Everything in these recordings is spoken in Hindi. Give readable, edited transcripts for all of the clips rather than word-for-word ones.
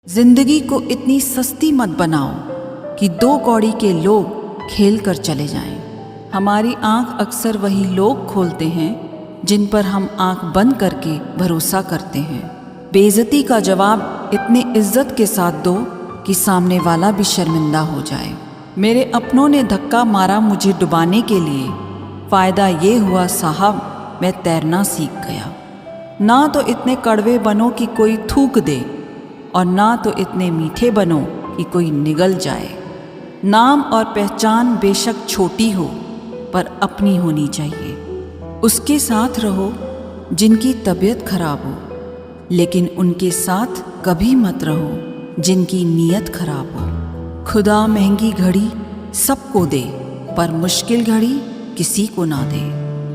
जिंदगी को इतनी सस्ती मत बनाओ कि दो कौड़ी के लोग खेल कर चले जाएं। हमारी आंख अक्सर वही लोग खोलते हैं जिन पर हम आंख बंद करके भरोसा करते हैं। बेइज्जती का जवाब इतनी इज्जत के साथ दो कि सामने वाला भी शर्मिंदा हो जाए। मेरे अपनों ने धक्का मारा मुझे डुबाने के लिए, फ़ायदा ये हुआ साहब मैं तैरना सीख गया। ना तो इतने कड़वे बनो कि कोई थूक दे और ना तो इतने मीठे बनो कि कोई निगल जाए। नाम और पहचान बेशक छोटी हो पर अपनी होनी चाहिए। उसके साथ रहो जिनकी तबीयत खराब हो, लेकिन उनके साथ कभी मत रहो जिनकी नीयत खराब हो। खुदा महंगी घड़ी सबको दे पर मुश्किल घड़ी किसी को ना दे।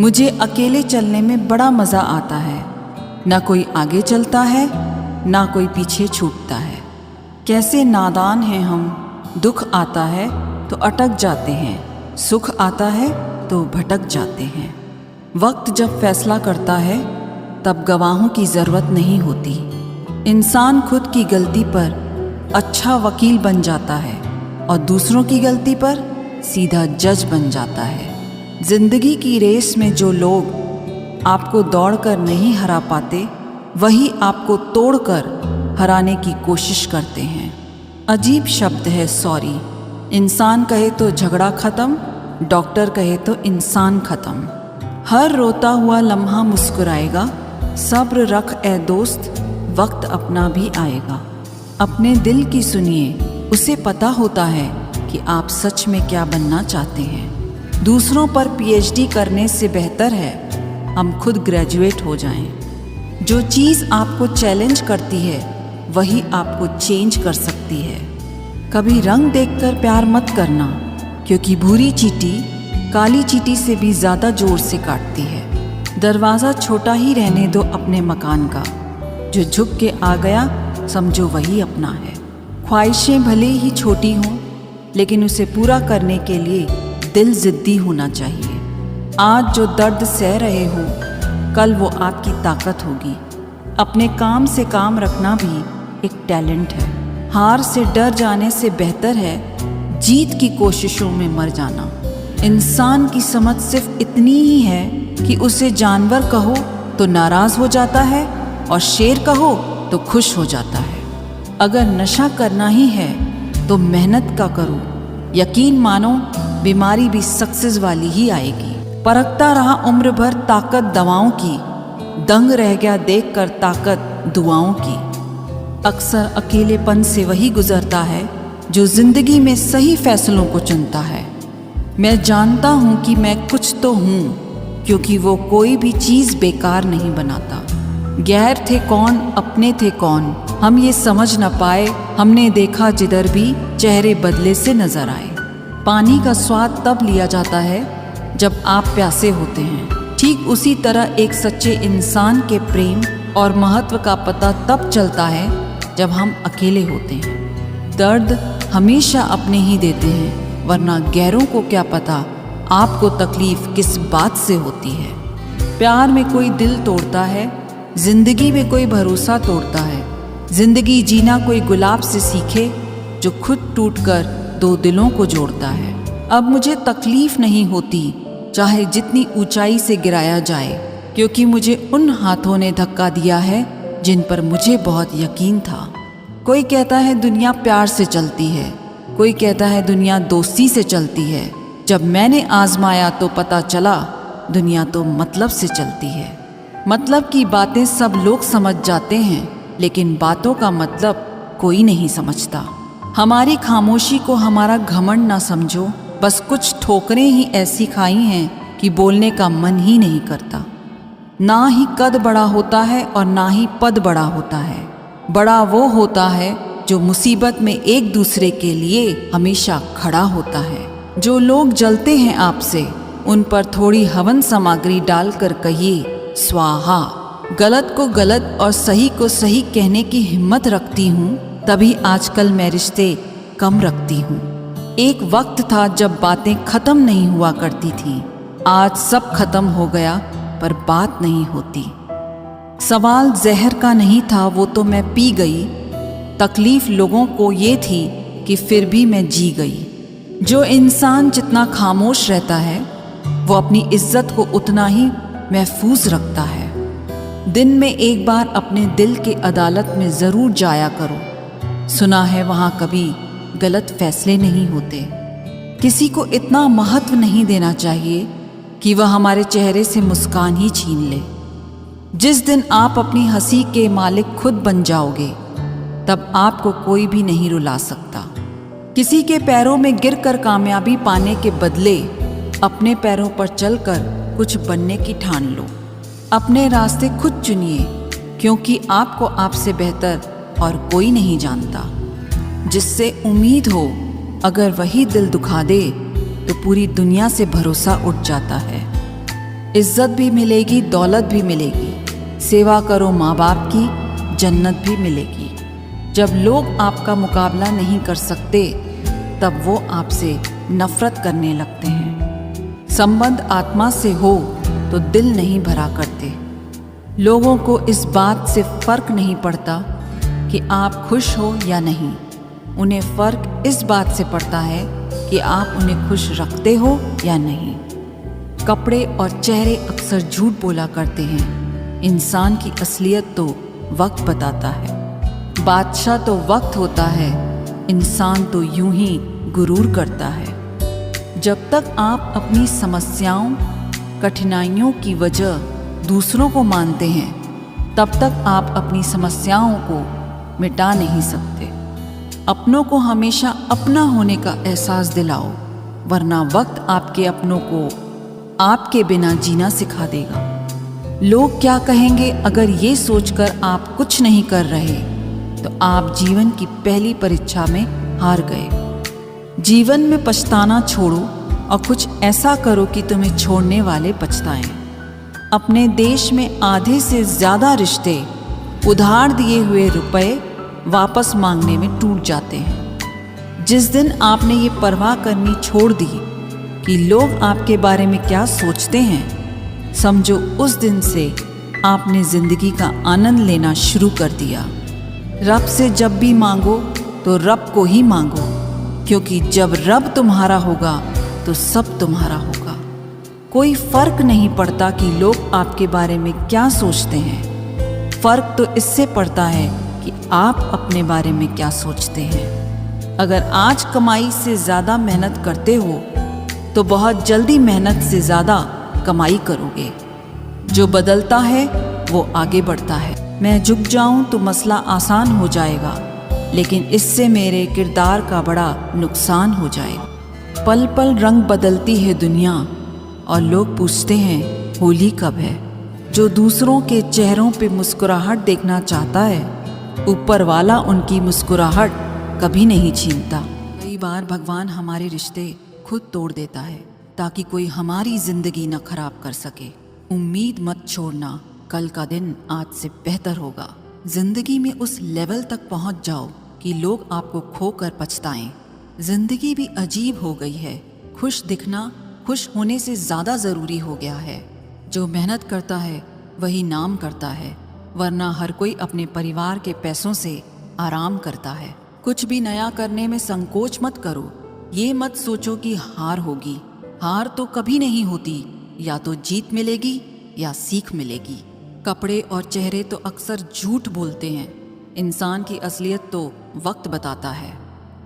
मुझे अकेले चलने में बड़ा मज़ा आता है। ना कोई आगे चलता है ना कोई पीछे छूटता है। कैसे नादान हैं हम, दुख आता है तो अटक जाते हैं, सुख आता है तो भटक जाते हैं। वक्त जब फैसला करता है तब गवाहों की ज़रूरत नहीं होती। इंसान खुद की गलती पर अच्छा वकील बन जाता है और दूसरों की गलती पर सीधा जज बन जाता है। जिंदगी की रेस में जो लोग आपको दौड़कर नहीं हरा पाते, वही आपको तोड़कर हराने की कोशिश करते हैं। अजीब शब्द है सॉरी। इंसान कहे तो झगड़ा ख़त्म, डॉक्टर कहे तो इंसान ख़त्म। हर रोता हुआ लम्हा मुस्कुराएगा, सब्र रख ए दोस्त, वक्त अपना भी आएगा। अपने दिल की सुनिए, उसे पता होता है कि आप सच में क्या बनना चाहते हैं। दूसरों पर पीएचडी करने से बेहतर है हम खुद ग्रेजुएट हो जाएं। जो चीज़ आपको चैलेंज करती है वही आपको चेंज कर सकती है। कभी रंग देखकर प्यार मत करना, क्योंकि भूरी चींटी काली चींटी से भी ज़्यादा जोर से काटती है। दरवाज़ा छोटा ही रहने दो अपने मकान का, जो झुक के आ गया समझो वही अपना है। ख्वाहिशें भले ही छोटी हों, लेकिन उसे पूरा करने के लिए दिल ज़िद्दी होना चाहिए। आज जो दर्द सह रहे हो, कल वो आपकी ताकत होगी। अपने काम से काम रखना भी एक टैलेंट है। हार से डर जाने से बेहतर है जीत की कोशिशों में मर जाना। इंसान की समझ सिर्फ इतनी ही है कि उसे जानवर कहो तो नाराज़ हो जाता है और शेर कहो तो खुश हो जाता है। अगर नशा करना ही है तो मेहनत का करो। यकीन मानो बीमारी भी सक्सेस वाली ही आएगी। परखता रहा उम्र भर ताकत दवाओं की, दंग रह गया देखकर ताकत दुआओं की। अक्सर अकेलेपन से वही गुजरता है जो जिंदगी में सही फैसलों को चुनता है। मैं जानता हूँ कि मैं कुछ तो हूँ, क्योंकि वो कोई भी चीज़ बेकार नहीं बनाता। गैर थे कौन अपने थे कौन, हम ये समझ न पाए। हमने देखा जिधर भी चेहरे बदले से नजर आए। पानी का स्वाद तब लिया जाता है जब आप प्यासे होते हैं। ठीक उसी तरह एक सच्चे इंसान के प्रेम और महत्व का पता तब चलता है जब हम अकेले होते हैं। दर्द हमेशा अपने ही देते हैं, वरना गैरों को क्या पता आपको तकलीफ किस बात से होती है। प्यार में कोई दिल तोड़ता है, जिंदगी में कोई भरोसा तोड़ता है। जिंदगी जीना कोई गुलाब से सीखे जो खुद टूटकर दो दिलों को जोड़ता है। अब मुझे तकलीफ नहीं होती चाहे जितनी ऊंचाई से गिराया जाए, क्योंकि मुझे उन हाथों ने धक्का दिया है जिन पर मुझे बहुत यकीन था। कोई कहता है दुनिया प्यार से चलती है, कोई कहता है दुनिया दोस्ती से चलती है। जब मैंने आजमाया तो पता चला दुनिया तो मतलब से चलती है। मतलब की बातें सब लोग समझ जाते हैं, लेकिन बातों का मतलब कोई नहीं समझता। हमारी खामोशी को हमारा घमंड ना समझो, बस कुछ ठोकरें ही ऐसी खाई हैं कि बोलने का मन ही नहीं करता। ना ही कद बड़ा होता है और ना ही पद बड़ा होता है। बड़ा वो होता है जो मुसीबत में एक दूसरे के लिए हमेशा खड़ा होता है। जो लोग जलते हैं आपसे, उन पर थोड़ी हवन सामग्री डालकर कहिए स्वाहा। गलत को गलत और सही को सही कहने की हिम्मत रखती हूँ, तभी आजकल मैं रिश्ते कम रखती हूँ। एक वक्त था जब बातें खत्म नहीं हुआ करती थीं। आज सब खत्म हो गया पर बात नहीं होती। सवाल जहर का नहीं था, वो तो मैं पी गई। तकलीफ लोगों को ये थी कि फिर भी मैं जी गई। जो इंसान जितना खामोश रहता है वो अपनी इज्जत को उतना ही महफूज रखता है। दिन में एक बार अपने दिल की अदालत में ज़रूर जाया करो। सुना है वहाँ कभी गलत फैसले नहीं होते। किसी को इतना महत्व नहीं देना चाहिए कि वह हमारे चेहरे से मुस्कान ही छीन ले। जिस दिन आप अपनी हंसी के मालिक खुद बन जाओगे तब आपको कोई भी नहीं रुला सकता। किसी के पैरों में गिरकर कामयाबी पाने के बदले अपने पैरों पर चलकर कुछ बनने की ठान लो। अपने रास्ते खुद चुनिए, क्योंकि आपको आपसे बेहतर और कोई नहीं जानता। जिससे उम्मीद हो अगर वही दिल दुखा दे तो पूरी दुनिया से भरोसा उठ जाता है। इज्जत भी मिलेगी, दौलत भी मिलेगी। सेवा करो माँ बाप की, जन्नत भी मिलेगी। जब लोग आपका मुकाबला नहीं कर सकते तब वो आपसे नफरत करने लगते हैं। संबंध आत्मा से हो तो दिल नहीं भरा करते। लोगों को इस बात से फर्क नहीं पड़ता कि आप खुश हो या नहीं। उन्हें फर्क इस बात से पड़ता है कि आप उन्हें खुश रखते हो या नहीं। कपड़े और चेहरे अक्सर झूठ बोला करते हैं। इंसान की असलियत तो वक्त बताता है। बादशाह तो वक्त होता है, इंसान तो यूं ही गुरूर करता है। जब तक आप अपनी समस्याओं, कठिनाइयों की वजह दूसरों को मानते हैं तब तक आप अपनी समस्याओं को मिटा नहीं सकते। अपनों को हमेशा अपना होने का एहसास दिलाओ, वरना वक्त आपके अपनों को आपके बिना जीना सिखा देगा। लोग क्या कहेंगे अगर ये सोचकर आप कुछ नहीं कर रहे तो आप जीवन की पहली परीक्षा में हार गए। जीवन में पछताना छोड़ो और कुछ ऐसा करो कि तुम्हें छोड़ने वाले पछताएं। अपने देश में आधे से ज़्यादा रिश्ते उधार दिए हुए रुपए वापस मांगने में टूट जाते हैं। जिस दिन आपने ये परवाह करनी छोड़ दी कि लोग आपके बारे में क्या सोचते हैं, समझो उस दिन से आपने ज़िंदगी का आनंद लेना शुरू कर दिया। रब से जब भी मांगो तो रब को ही मांगो, क्योंकि जब रब तुम्हारा होगा तो सब तुम्हारा होगा। कोई फर्क नहीं पड़ता कि लोग आपके बारे में क्या सोचते हैं। फर्क तो इससे पड़ता है कि आप अपने बारे में क्या सोचते हैं। अगर आज कमाई से ज़्यादा मेहनत करते हो तो बहुत जल्दी मेहनत से ज़्यादा कमाई करोगे। जो बदलता है वो आगे बढ़ता है। मैं झुक जाऊं तो मसला आसान हो जाएगा, लेकिन इससे मेरे किरदार का बड़ा नुकसान हो जाएगा। पल पल रंग बदलती है दुनिया और लोग पूछते हैं होली कब है। जो दूसरों के चेहरों पे मुस्कुराहट देखना चाहता है, ऊपर वाला उनकी मुस्कुराहट कभी नहीं छीनता। कई बार भगवान हमारे रिश्ते खुद तोड़ देता है ताकि कोई हमारी जिंदगी न खराब कर सके। उम्मीद मत छोड़ना, कल का दिन आज से बेहतर होगा। जिंदगी में उस लेवल तक पहुंच जाओ कि लोग आपको खोकर पछताएं। जिंदगी भी अजीब हो गई है। खुश दिखना खुश होने से ज़्यादा ज़रूरी हो गया है। जो मेहनत करता है वही नाम करता है, वरना हर कोई अपने परिवार के पैसों से आराम करता है। कुछ भी नया करने में संकोच मत करो। ये मत सोचो कि हार होगी। हार तो कभी नहीं होती, या तो जीत मिलेगी या सीख मिलेगी। कपड़े और चेहरे तो अक्सर झूठ बोलते हैं। इंसान की असलियत तो वक्त बताता है।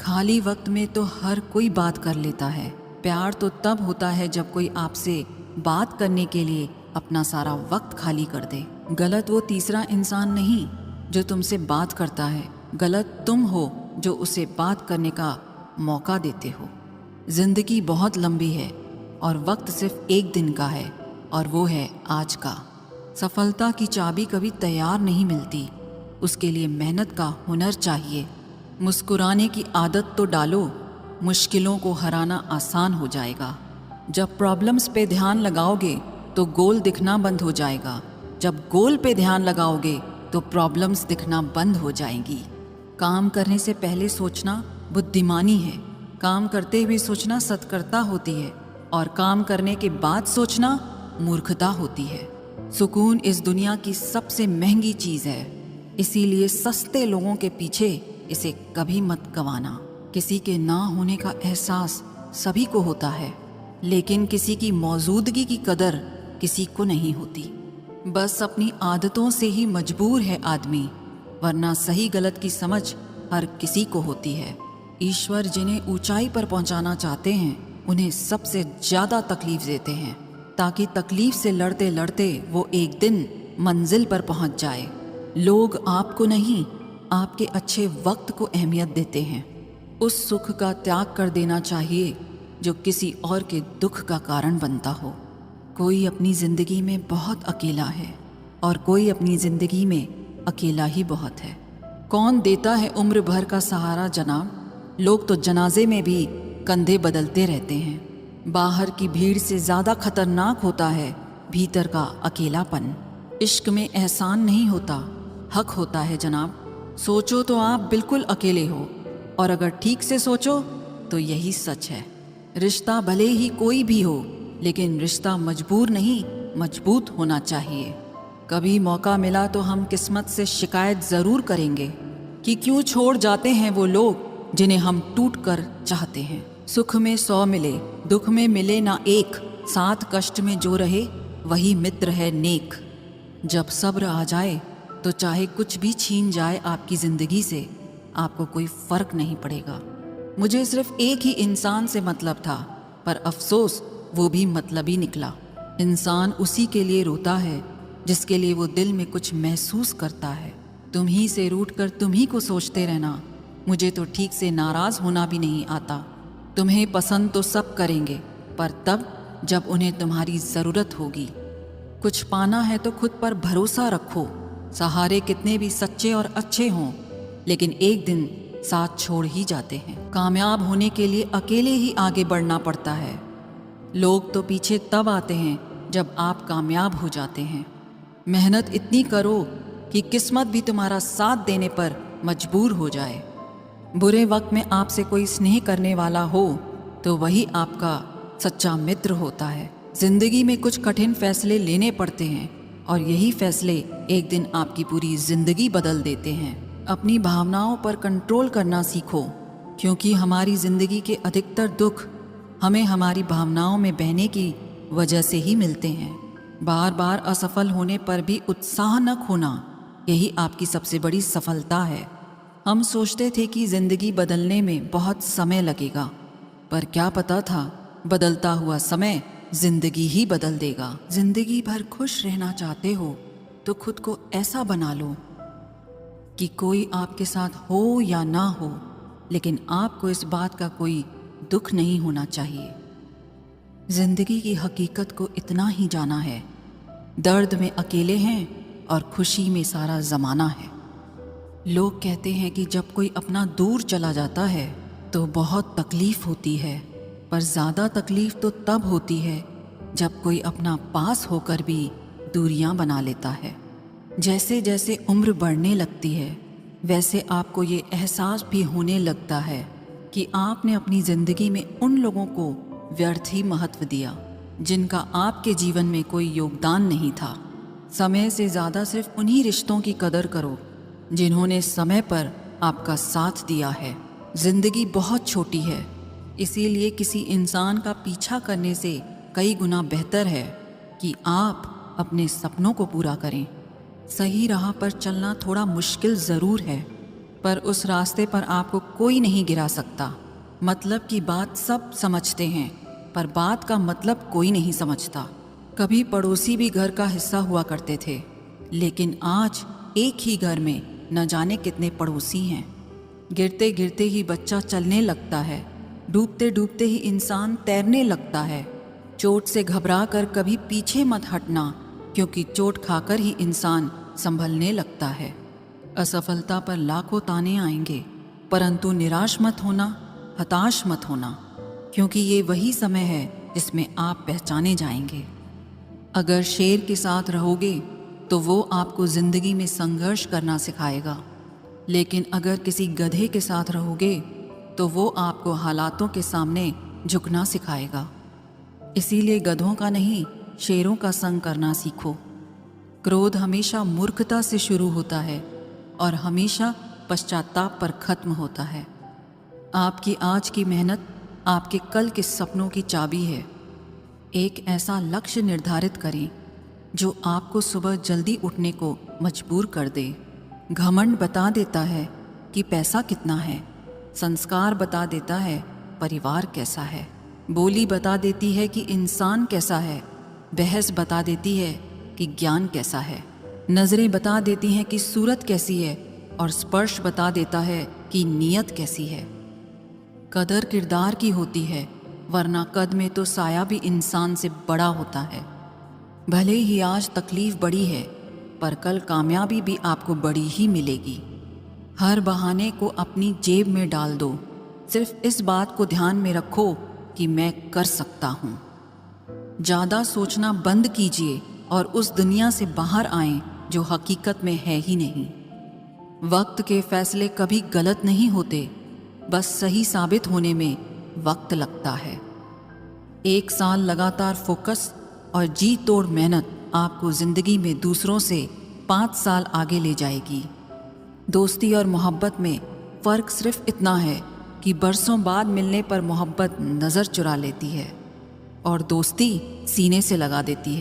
खाली वक्त में तो हर कोई बात कर लेता है। प्यार तो तब होता है जब कोई आपसे बात करने के लिए अपना सारा वक्त खाली कर दे। गलत वो तीसरा इंसान नहीं जो तुमसे बात करता है, गलत तुम हो जो उसे बात करने का मौका देते हो। जिंदगी बहुत लंबी है और वक्त सिर्फ एक दिन का है, और वो है आज का। सफलता की चाबी कभी तैयार नहीं मिलती, उसके लिए मेहनत का हुनर चाहिए। मुस्कुराने की आदत तो डालो, मुश्किलों को हराना आसान हो जाएगा। जब प्रॉब्लम्स पे ध्यान लगाओगे तो गोल दिखना बंद हो जाएगा। जब गोल पे ध्यान लगाओगे तो प्रॉब्लम्स दिखना बंद हो जाएंगी। काम करने से पहले सोचना बुद्धिमानी है। काम करते हुए सोचना सतर्कता होती है, और काम करने के बाद सोचना मूर्खता होती है। सुकून इस दुनिया की सबसे महंगी चीज़ है, इसीलिए सस्ते लोगों के पीछे इसे कभी मत गंवाना। किसी के ना होने का एहसास सभी को होता है, लेकिन किसी की मौजूदगी की कदर किसी को नहीं होती। बस अपनी आदतों से ही मजबूर है आदमी, वरना सही गलत की समझ हर किसी को होती है। ईश्वर जिन्हें ऊंचाई पर पहुंचाना चाहते हैं उन्हें सबसे ज्यादा तकलीफ देते हैं, ताकि तकलीफ से लड़ते लड़ते वो एक दिन मंजिल पर पहुंच जाए। लोग आपको नहीं, आपके अच्छे वक्त को अहमियत देते हैं। उस सुख का त्याग कर देना चाहिए जो किसी और के दुख का कारण बनता हो। कोई अपनी जिंदगी में बहुत अकेला है और कोई अपनी जिंदगी में अकेला ही बहुत है। कौन देता है उम्र भर का सहारा जनाब? लोग तो जनाजे में भी कंधे बदलते रहते हैं। बाहर की भीड़ से ज़्यादा खतरनाक होता है भीतर का अकेलापन। इश्क में एहसान नहीं होता, हक होता है जनाब। सोचो तो आप बिल्कुल अकेले हो, और अगर ठीक से सोचो तो यही सच है। रिश्ता भले ही कोई भी हो, लेकिन रिश्ता मजबूर नहीं, मजबूत होना चाहिए। कभी मौका मिला तो हम किस्मत से शिकायत ज़रूर करेंगे कि क्यों छोड़ जाते हैं वो लोग जिन्हें हम टूट कर चाहते हैं। सुख में 100 मिले, दुख में मिले ना एक, साथ कष्ट में जो रहे वही मित्र है नेक। जब सब्र आ जाए तो चाहे कुछ भी छीन जाए आपकी ज़िंदगी से, आपको कोई फ़र्क नहीं पड़ेगा। मुझे सिर्फ एक ही इंसान से मतलब था, पर अफसोस वो भी मतलबी निकला। इंसान उसी के लिए रोता है जिसके लिए वो दिल में कुछ महसूस करता है। तुम ही से रूठ कर तुम ही को सोचते रहना, मुझे तो ठीक से नाराज़ होना भी नहीं आता। तुम्हें पसंद तो सब करेंगे, पर तब जब उन्हें तुम्हारी ज़रूरत होगी। कुछ पाना है तो खुद पर भरोसा रखो। सहारे कितने भी सच्चे और अच्छे हों, लेकिन एक दिन साथ छोड़ ही जाते हैं। कामयाब होने के लिए अकेले ही आगे बढ़ना पड़ता है। लोग तो पीछे तब आते हैं जब आप कामयाब हो जाते हैं। मेहनत इतनी करो कि किस्मत भी तुम्हारा साथ देने पर मजबूर हो जाए। बुरे वक्त में आपसे कोई स्नेह करने वाला हो तो वही आपका सच्चा मित्र होता है। जिंदगी में कुछ कठिन फैसले लेने पड़ते हैं, और यही फैसले एक दिन आपकी पूरी जिंदगी बदल देते हैं। अपनी भावनाओं पर कंट्रोल करना सीखो, क्योंकि हमारी जिंदगी के अधिकतर दुख हमें हमारी भावनाओं में बहने की वजह से ही मिलते हैं। बार बार असफल होने पर भी उत्साह न खोना, यही आपकी सबसे बड़ी सफलता है। हम सोचते थे कि जिंदगी बदलने में बहुत समय लगेगा, पर क्या पता था बदलता हुआ समय जिंदगी ही बदल देगा। जिंदगी भर खुश रहना चाहते हो तो खुद को ऐसा बना लो कि कोई आपके साथ हो या ना हो, लेकिन आपको इस बात का कोई दुख नहीं होना चाहिए। जिंदगी की हकीकत को इतना ही जाना है, दर्द में अकेले हैं और खुशी में सारा ज़माना है। लोग कहते हैं कि जब कोई अपना दूर चला जाता है तो बहुत तकलीफ़ होती है, पर ज़्यादा तकलीफ़ तो तब होती है जब कोई अपना पास होकर भी दूरियां बना लेता है। जैसे जैसे उम्र बढ़ने लगती है, वैसे आपको ये एहसास भी होने लगता है कि आपने अपनी ज़िंदगी में उन लोगों को व्यर्थ ही महत्व दिया जिनका आपके जीवन में कोई योगदान नहीं था। समय से ज़्यादा सिर्फ उन्हीं रिश्तों की कदर करो जिन्होंने समय पर आपका साथ दिया है। जिंदगी बहुत छोटी है, इसीलिए किसी इंसान का पीछा करने से कई गुना बेहतर है कि आप अपने सपनों को पूरा करें। सही राह पर चलना थोड़ा मुश्किल ज़रूर है, पर उस रास्ते पर आपको कोई नहीं गिरा सकता। मतलब की बात सब समझते हैं, पर बात का मतलब कोई नहीं समझता। कभी पड़ोसी भी घर का हिस्सा हुआ करते थे, लेकिन आज एक ही घर में न जाने कितने पड़ोसी हैं। गिरते गिरते ही बच्चा चलने लगता है, डूबते डूबते ही इंसान तैरने लगता है। चोट से घबरा कर कभी पीछे मत हटना, क्योंकि चोट खाकर ही इंसान संभलने लगता है। असफलता पर लाखों ताने आएंगे, परंतु निराश मत होना, हताश मत होना, क्योंकि ये वही समय है जिसमें आप पहचाने जाएंगे। अगर शेर के साथ रहोगे तो वो आपको ज़िंदगी में संघर्ष करना सिखाएगा, लेकिन अगर किसी गधे के साथ रहोगे तो वो आपको हालातों के सामने झुकना सिखाएगा। इसीलिए गधों का नहीं, शेरों का संग करना सीखो। क्रोध हमेशा मूर्खता से शुरू होता है और हमेशा पश्चाताप पर खत्म होता है। आपकी आज की मेहनत आपके कल के सपनों की चाबी है। एक ऐसा लक्ष्य निर्धारित करें जो आपको सुबह जल्दी उठने को मजबूर कर दे। घमंड बता देता है कि पैसा कितना है, संस्कार बता देता है परिवार कैसा है, बोली बता देती है कि इंसान कैसा है, बहस बता देती है कि ज्ञान कैसा है, नज़रें बता देती हैं कि सूरत कैसी है और स्पर्श बता देता है कि नीयत कैसी है। कदर किरदार की होती है, वरना कद में तो साया भी इंसान से बड़ा होता है। भले ही आज तकलीफ बड़ी है, पर कल कामयाबी भी आपको बड़ी ही मिलेगी। हर बहाने को अपनी जेब में डाल दो, सिर्फ इस बात को ध्यान में रखो कि मैं कर सकता हूँ। ज़्यादा सोचना बंद कीजिए और उस दुनिया से बाहर आएं जो हकीकत में है ही नहीं। वक्त के फैसले कभी गलत नहीं होते, बस सही साबित होने में वक्त लगता है। 1 साल लगातार फोकस और जी तोड़ मेहनत आपको ज़िंदगी में दूसरों से 5 साल आगे ले जाएगी। दोस्ती और मोहब्बत में फ़र्क सिर्फ इतना है कि बरसों बाद मिलने पर मोहब्बत नज़र चुरा लेती है और दोस्ती सीने से लगा देती है।